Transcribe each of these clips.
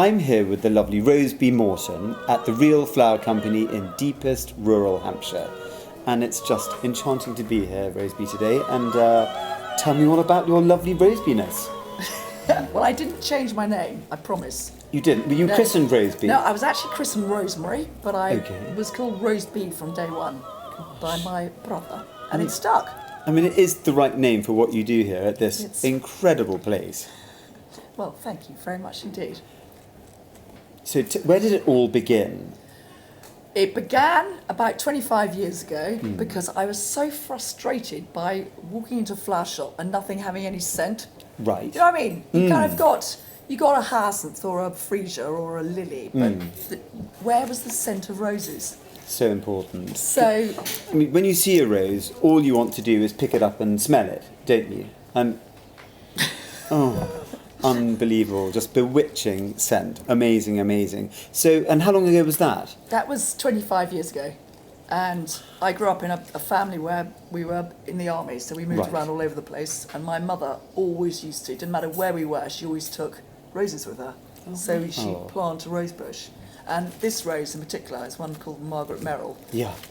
I'm here with the lovely Rosebie Morton at the Real Flower Company in deepest rural Hampshire. And it's just enchanting to be here, Rosebie, today. And tell me all about your lovely Rosebie-ness. Well, I didn't change my name, I promise. You didn't? Were you christened Rosebie? No, I was actually christened Rosemary, but I Okay. was called Rosebie from day one by my brother, and it stuck. I mean, it is the right name for what you do here at this incredible place. Well, thank you very much indeed. So where did it all begin? It began about 25 years ago because I was so frustrated by walking into a flower shop and nothing having any scent. Right. You know what I mean? You kind of got a hyacinth or a freesia or a lily, but where was the scent of roses? So important. So, I mean, when you see a rose, all you want to do is pick it up and smell it, don't you? And unbelievable, just bewitching scent. Amazing, amazing. So, and how long ago was that? that was 25 years ago. And I grew up in a family where we were in the army, so we moved around all over the place. And my mother always used to, didn't matter where we were, she always took roses with her. So she'd plant a rose bush. And this rose in particular is one called Margaret Merrill,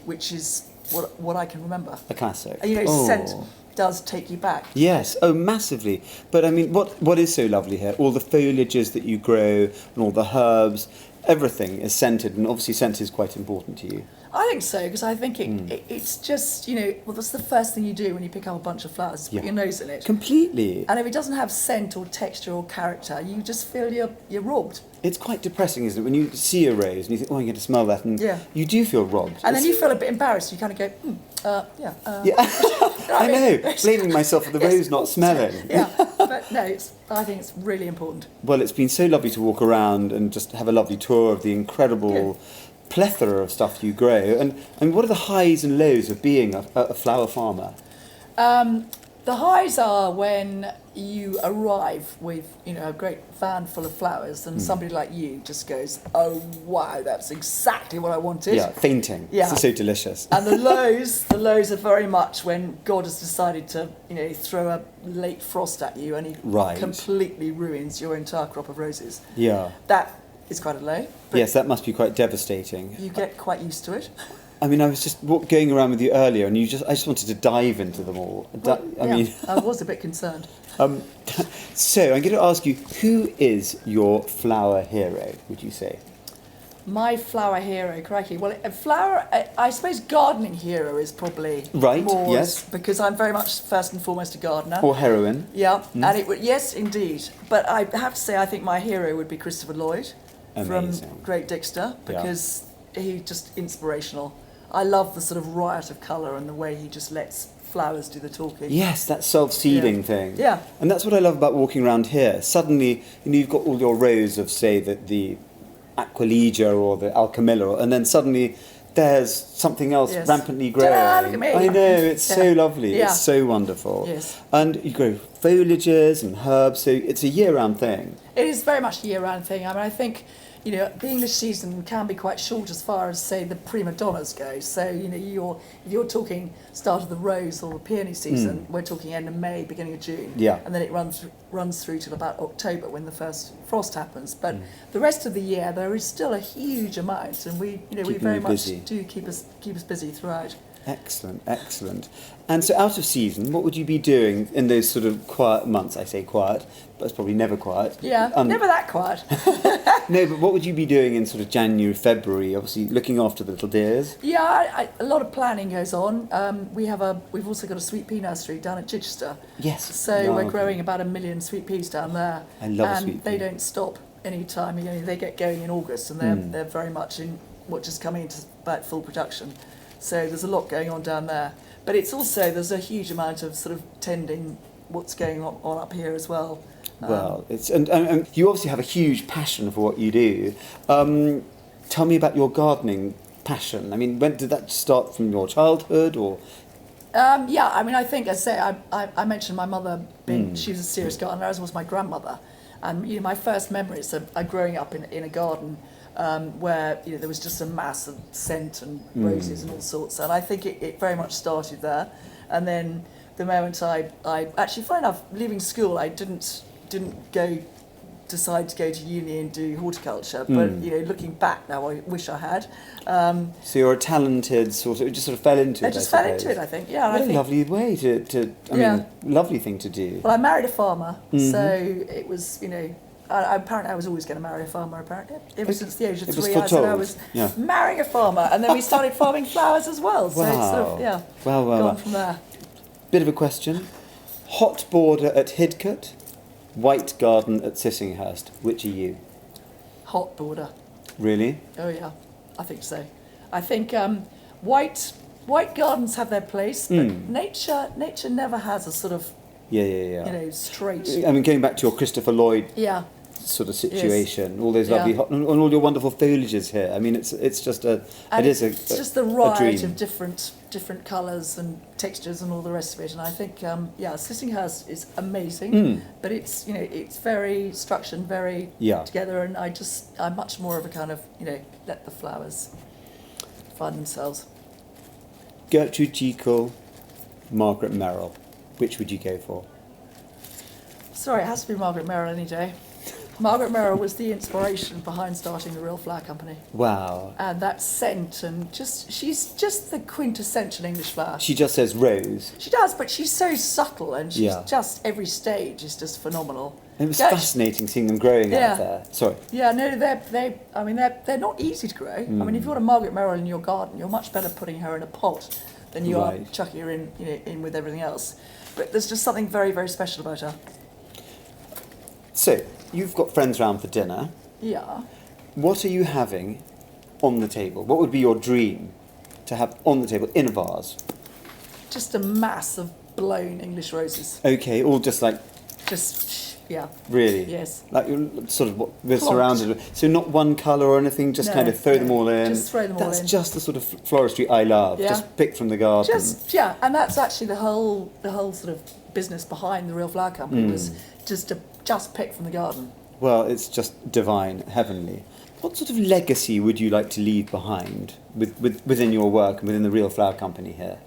which is what I can remember. A classic. And scent does take you back. Yes, massively. But I mean, what is so lovely here? All the foliages that you grow and all the herbs, everything is scented, and obviously scent is quite important to you. I think so, because I think it's just, well, that's the first thing you do when you pick up a bunch of flowers, is put your nose in it. Completely. And if it doesn't have scent or texture or character, you just feel you're robbed. It's quite depressing, isn't it, when you see a rose and you think, oh, I'm going to smell that, and you do feel robbed. And then you feel a bit embarrassed. You kind of go, yeah. I know, blaming myself for the rose not smelling. But no, I think it's really important. Well, it's been so lovely to walk around and just have a lovely tour of the incredible plethora of stuff you grow. And what are the highs and lows of being a flower farmer? The highs are when you arrive with, a great van full of flowers and somebody like you just goes, oh, wow, that's exactly what I wanted. Yeah, fainting. Yeah. It's so delicious. And the lows are very much when God has decided to, throw a late frost at you and he completely ruins your entire crop of roses. Yeah. That is quite a low. Yes, that must be quite devastating. You get quite used to it. I mean, I was just going around with you earlier, and I just wanted to dive into them all. I was a bit concerned. So I'm going to ask you, who is your flower hero? Would you say? My flower hero, crikey. Well, I suppose gardening hero is probably more. Yes, because I'm very much first and foremost a gardener. Or heroine. Yeah, and it would indeed. But I have to say, I think my hero would be Christopher Lloyd from Great Dixter, because he's just inspirational. I love the sort of riot of colour and the way he just lets flowers do the talking. Yes, that self-seeding thing. Yeah. And that's what I love about walking around here. Suddenly, you've got all your rows of, say, the Aquilegia or the Alchemilla, and then suddenly there's something else rampantly growing. Look at me. I know, it's so lovely. Yeah. It's so wonderful. Yes. And you grow foliages and herbs, so it's a year-round thing. It is very much a year-round thing. I mean, I think, the English season can be quite short as far as, say, the prima donnas go. So, if you're talking start of the rose or the peony season, we're talking end of May, beginning of June. Yeah. And then it runs through till about October when the first frost happens. But the rest of the year, there is still a huge amount, and we very much do keep us busy throughout. Excellent, excellent. And so out of season, what would you be doing in those sort of quiet months? I say quiet, but it's probably never quiet. Yeah, never that quiet. No, but what would you be doing in sort of January, February? Obviously looking after the little dears. Yeah, a lot of planning goes on. We've also got a sweet pea nursery down at Chichester. Yes. So we're growing about 1 million sweet peas down there. I love sweet pea. They don't stop any time. They get going in August, and they're very much in just coming into about full production. So there's a lot going on down there. But it's also, there's a huge amount of sort of tending what's going on up here as well. Well, and you obviously have a huge passion for what you do. Tell me about your gardening passion. I mean, when did that start, from your childhood or? I think, as I say, I mentioned my mother she was a serious gardener, as was my grandmother. And, my first memories of growing up in a garden where there was just a mass of scent and roses and all sorts, and I think it very much started there. And then the moment I actually, funny enough, leaving school, I didn't go decide to go to uni and do horticulture. But looking back now, I wish I had. So you're a talented sort of, it just sort of fell into it. I just fell into it, I think. Yeah. What a lovely way I mean, lovely thing to do. Well, I married a farmer, so it was, apparently I was always going to marry a farmer, apparently. Ever since the age of 3, I said I was marrying a farmer, and then we started farming flowers as well. So it's sort of, gone from there. Bit of a question. Hot border at Hidcote, white garden at Sissinghurst. Which are you? Hot border. Really? Oh yeah, I think so. I think white gardens have their place, but nature never has a sort of straight. I mean, going back to your Christopher Lloyd sort of situation, all those lovely and all your wonderful foliages here. I mean, it's just just the riot of different colours and textures and all the rest of it. And I think Sissinghurst is amazing, but it's it's very structured, very together. And I'm much more of a kind of let the flowers find themselves. Gertrude Jekyll, Margaret Merrill. Which would you go for? Sorry, it has to be Margaret Merrill any day. Margaret Merrill was the inspiration behind starting the Real Flower Company. Wow. And that scent, and she's just the quintessential English flower. She just says rose. She does, but she's so subtle, and she's just, every stage is just phenomenal. It was fascinating seeing them growing out there. Sorry. Yeah, no, they're not easy to grow. I mean, if you want a Margaret Merrill in your garden, you're much better putting her in a pot than you are chucking her in with everything else. But there's just something very, very special about her. So, you've got friends round for dinner. Yeah. What are you having on the table? What would be your dream to have on the table in a vase? Just a mass of blown English roses. Okay, all just like... Really? Yes. Like you're sort of we're surrounded with. So not one colour or anything, just kind of throw them all in. Just throw them all in. That's just the sort of floristry I love. Just pick from the garden. And that's actually the whole sort of business behind the Real Flower Company was just to pick from the garden. Well, it's just divine, heavenly. What sort of legacy would you like to leave behind within your work and within the Real Flower Company here?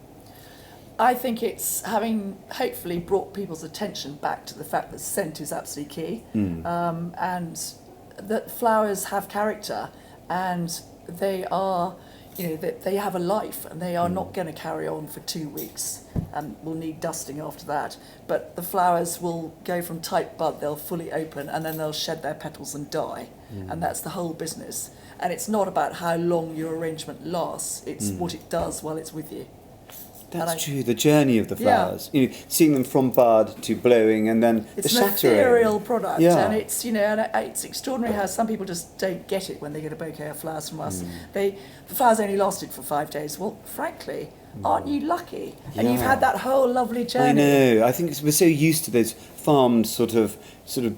I think it's having hopefully brought people's attention back to the fact that scent is absolutely key, and that flowers have character, and they are, they have a life, and they are not going to carry on for 2 weeks, and will need dusting after that. But the flowers will go from tight bud, they'll fully open, and then they'll shed their petals and die, and that's the whole business. And it's not about how long your arrangement lasts; it's what it does while it's with you. That's true, the journey of the flowers. Seeing them from bud to blowing and then the shattering. It's an ethereal product, and it's, and it's extraordinary how some people just don't get it when they get a bouquet of flowers from us. The flowers only lasted for 5 days. Well, frankly, aren't you lucky? And you've had that whole lovely journey. I know. I think we're so used to those farmed sort of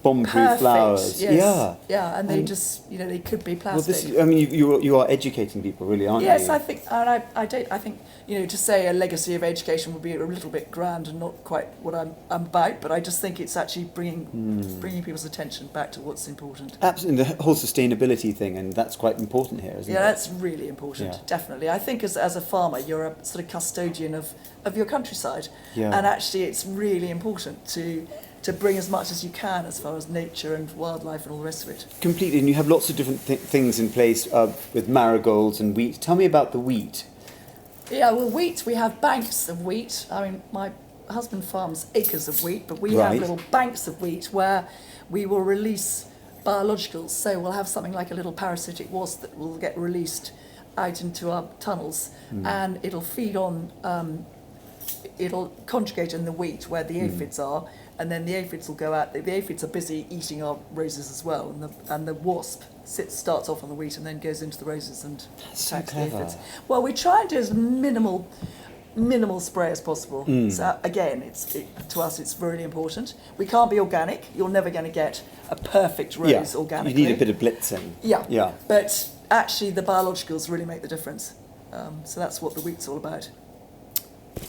bomb-proof flowers. Yes. Yeah, and they just, they could be plastic. Well, you are educating people, really, aren't you? Yes, I think, and I think, to say a legacy of education would be a little bit grand and not quite what I'm about, but I just think it's actually bringing people's attention back to what's important. Absolutely, the whole sustainability thing, and that's quite important here, isn't it? Yeah, that's really important, definitely. I think as a farmer, you're a sort of custodian of your countryside, and actually it's really important to bring as much as you can as far as nature and wildlife and all the rest of it. Completely, and you have lots of different things in place with marigolds and wheat. Tell me about the wheat. Yeah, well, wheat, we have banks of wheat. I mean, my husband farms acres of wheat, but we have little banks of wheat where we will release biologicals. So we'll have something like a little parasitic wasp that will get released out into our tunnels, and it'll feed on, it'll conjugate in the wheat where the aphids are, and then the aphids will go out. The aphids are busy eating our roses as well, and the wasp starts off on the wheat and then goes into the roses and attacks the aphids. Well, we try and do as minimal spray as possible. So again, to us it's really important. We can't be organic. You're never going to get a perfect rose organically. You need a bit of blitzing. Yeah. But actually, the biologicals really make the difference. So that's what the wheat's all about.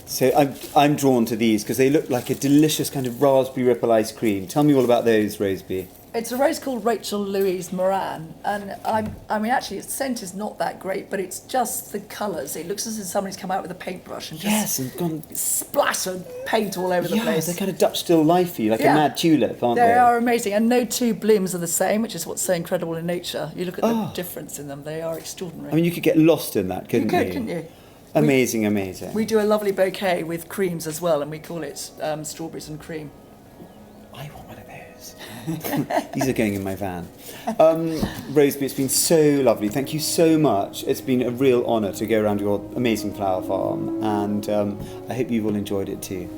So I'm drawn to these because they look like a delicious kind of raspberry ripple ice cream. Tell me all about those, Rosebie. It's a rose called Rachel Louise Moran, and I mean, actually, its scent is not that great, but it's just the colours. It looks as if somebody's come out with a paintbrush and just Yes, and gone. splattered paint all over the Yeah, place. they're kind of Dutch still lifey, like Yeah. a mad tulip, aren't they? They are amazing, and no two blooms are the same, which is what's so incredible in nature. You look at the difference in them; they are extraordinary. I mean, you could get lost in that, couldn't you? couldn't you? Amazing, amazing. We do a lovely bouquet with creams as well, and we call it strawberries and cream. I want one of those. These are going in my van. Rosebie, it's been so lovely. Thank you so much. It's been a real honour to go around your amazing flower farm, and I hope you've all enjoyed it too.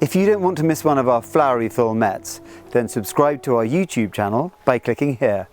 If you don't want to miss one of our flowery filmettes, then subscribe to our YouTube channel by clicking here.